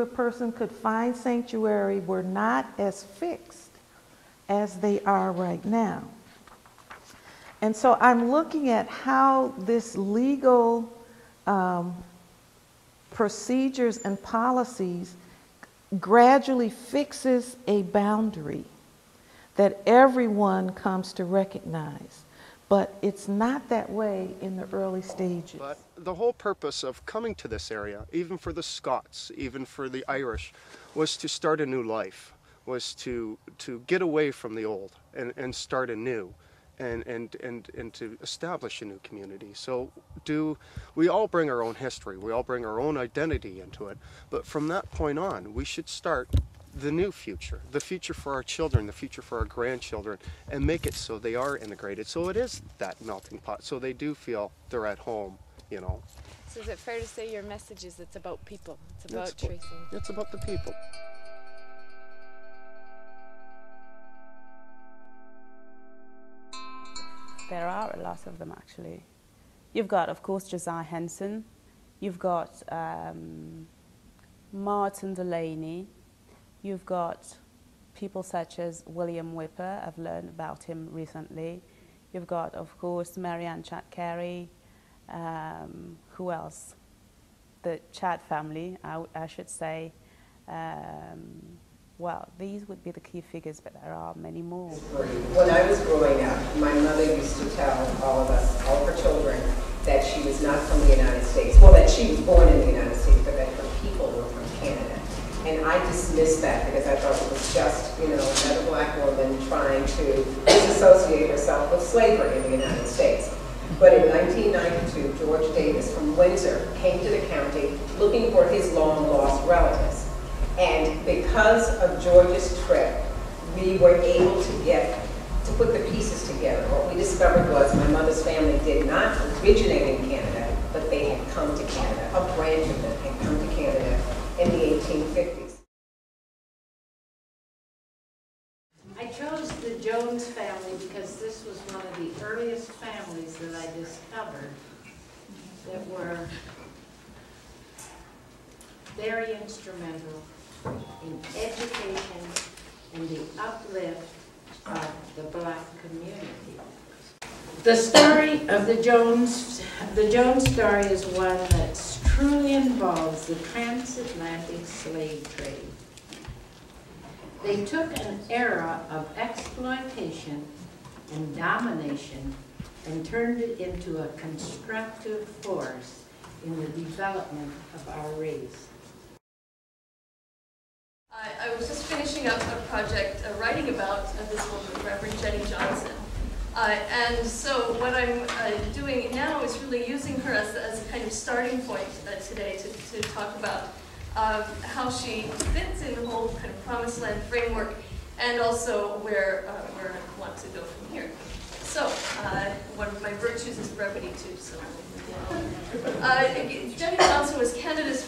a person could find sanctuary were not as fixed as they are right now. And so I'm looking at how this legal procedures and policies gradually fixes a boundary that everyone comes to recognize. But it's not that way in the early stages. But the whole purpose of coming to this area, even for the Scots, even for the Irish, was to start a new life, was to get away from the old and start anew. And to establish a new community. So we all bring our own history, we all bring our own identity into it, but from that point on we should start the new future, the future for our children, the future for our grandchildren, and make it so they are integrated, so it is that melting pot, so they do feel they're at home, you know. So is it fair to say your message is it's about people, it's about tracing? It's about the people. There are a lot of them, actually. You've got, of course, Josiah Henson. You've got Martin Delaney. You've got people such as William Whipper. I've learned about him recently. You've got, of course, Marianne Chat-Carey. Who else? The Chat family, I should say. Well, these would be the key figures, but there are many more. When I was growing up, my mother used to tell all of us, all of her children, that she was not from the United States. Well, that she was born in the United States, but that her people were from Canada. And I dismissed that because I thought it was just, you know, another black woman trying to disassociate herself with slavery in the United States. But in 1992, George Davis from Windsor came to the county looking for his long-lost relatives. And because of George's trip, we were able to put the pieces together. What we discovered was my mother's family did not originate in Canada, but they had come to Canada. A branch of them had come to Canada in the 1850s. I chose the Jones family because this was one of the earliest families that I discovered that were very instrumental in education and the uplift of the black community. The story of the Jones story is one that truly involves the transatlantic slave trade. They took an era of exploitation and domination and turned it into a constructive force in the development of our race. I was just finishing up a project writing about this woman, Reverend Jenny Johnson. And so what I'm doing now is really using her as a kind of starting point today to talk about how she fits in the whole kind of promised land framework and also where I want to go from here. So one of my virtues is brevity too. So. Jenny Johnson was Canada's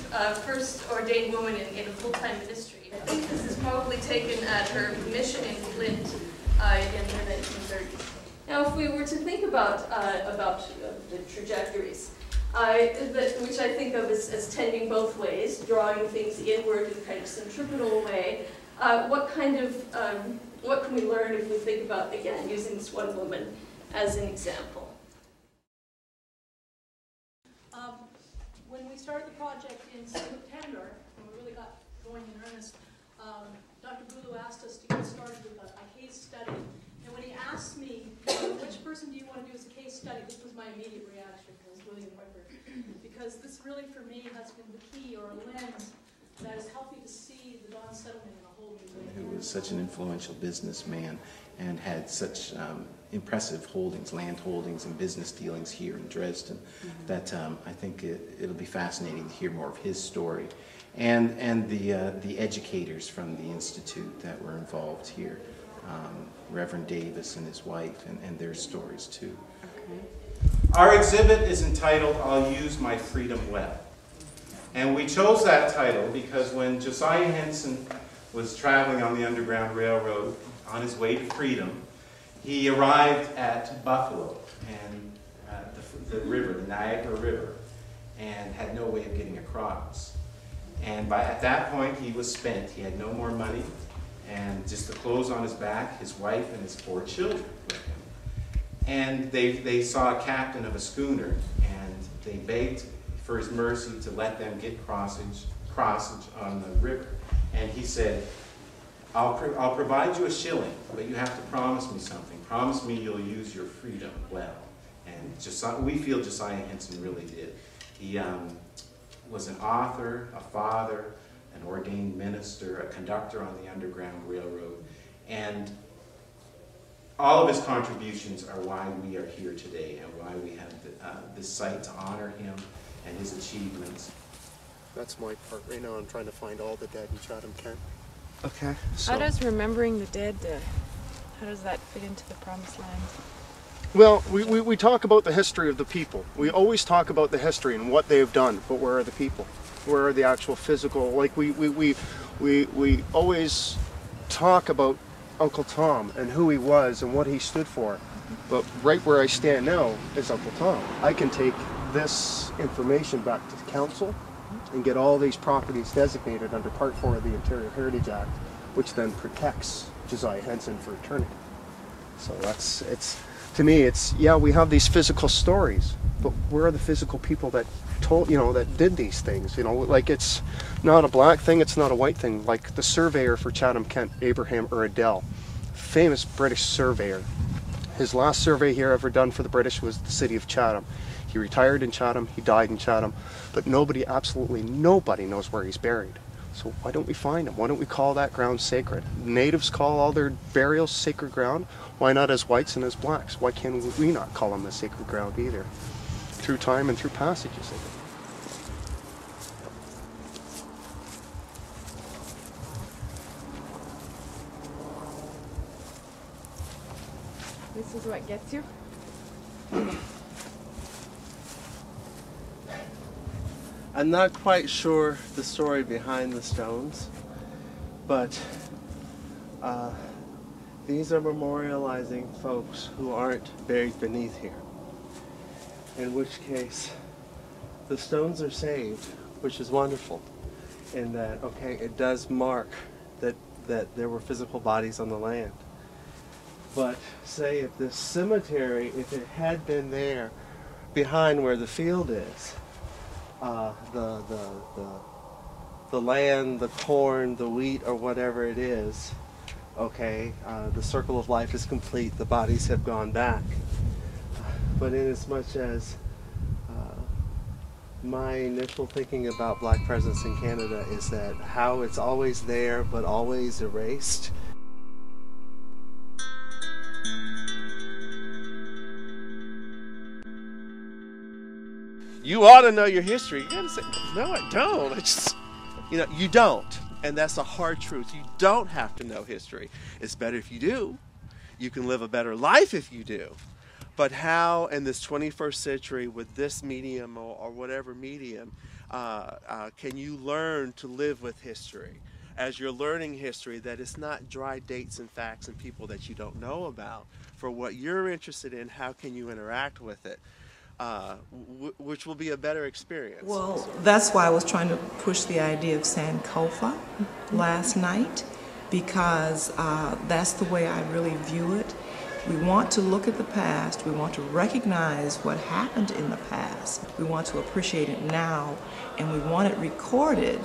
first ordained woman in a full-time ministry. I think this is probably taken at her mission in Flint in the 1930s. Now, if we were to think about the trajectories, which I think of as tending both ways, drawing things inward in kind of centripetal way, what can we learn if we think about, again, using this one woman as an example? When we started the project in September, when we really got going in earnest, Dr. Bulu asked us to get started with a case study. And when he asked me, which person do you want to do as a case study, this was my immediate reaction, was William Whipper. Because this really, for me, has been the key or a lens that has helped me to see the Don settlement in a whole new way. He was such an influential businessman and had such impressive holdings, land holdings and business dealings here in Dresden, that I think it'll be fascinating to hear more of his story. And the educators from the Institute that were involved here, Reverend Davis and his wife, and their stories too. Okay. Our exhibit is entitled, I'll Use My Freedom Well. And we chose that title because when Josiah Henson was traveling on the Underground Railroad on his way to freedom, he arrived at Buffalo and the river, the Niagara River, and had no way of getting across. And at that point, he was spent. He had no more money, and just the clothes on his back, his wife and his 4 children with him. And they saw a captain of a schooner, and they begged for his mercy to let them get crossage on the river. And he said, I'll provide you a shilling, but you have to promise me something. Promise me you'll use your freedom well. And we feel Josiah Henson really did. He was an author, a father, an ordained minister, a conductor on the Underground Railroad, and all of his contributions are why we are here today and why we have this site to honor him and his achievements. That's my part right now. I'm trying to find all the dead in Chatham, Kent. Okay. How does remembering the dead, how does that fit into the Promised Land? Well, we talk about the history of the people. We always talk about the history and what they've done, but where are the people? Where are the actual physical? Like we always talk about Uncle Tom and who he was and what he stood for. But right where I stand now is Uncle Tom. I can take this information back to the council and get all these properties designated under Part 4 of the Ontario Heritage Act, which then protects Josiah Henson for eternity. So to me, yeah, we have these physical stories, but where are the physical people that told, that did these things? Like, it's not a black thing, it's not a white thing. Like the surveyor for Chatham, Kent, Abraham Uredell, famous British surveyor. His last survey here ever done for the British was the city of Chatham. He retired in Chatham, he died in Chatham, but absolutely nobody knows where he's buried. So why don't we find him? Why don't we call that ground sacred? Natives call all their burials sacred ground. Why not as whites and as blacks? Why can't we not call them a sacred ground either? Through time and through passages of it. This is what gets you? I'm not quite sure the story behind the stones, but these are memorializing folks who aren't buried beneath here. In which case, the stones are saved, which is wonderful, in that, okay, it does mark that there were physical bodies on the land. But say if this cemetery, if it had been there behind where the field is, the land, the corn, the wheat, or whatever it is, okay, the circle of life is complete, the bodies have gone back. But inasmuch as my initial thinking about black presence in Canada is that how it's always there but always erased. You ought to know your history. You gotta say, no, I don't. You don't. And that's a hard truth. You don't have to know history. It's better if you do. You can live a better life if you do. But how in this 21st century with this medium or whatever medium can you learn to live with history? As you're learning history, that it's not dry dates and facts and people that you don't know about. For what you're interested in, how can you interact with it? Which will be a better experience. Well, that's why I was trying to push the idea of Sankofa last night, because that's the way I really view it. We want to look at the past, we want to recognize what happened in the past, we want to appreciate it now, and we want it recorded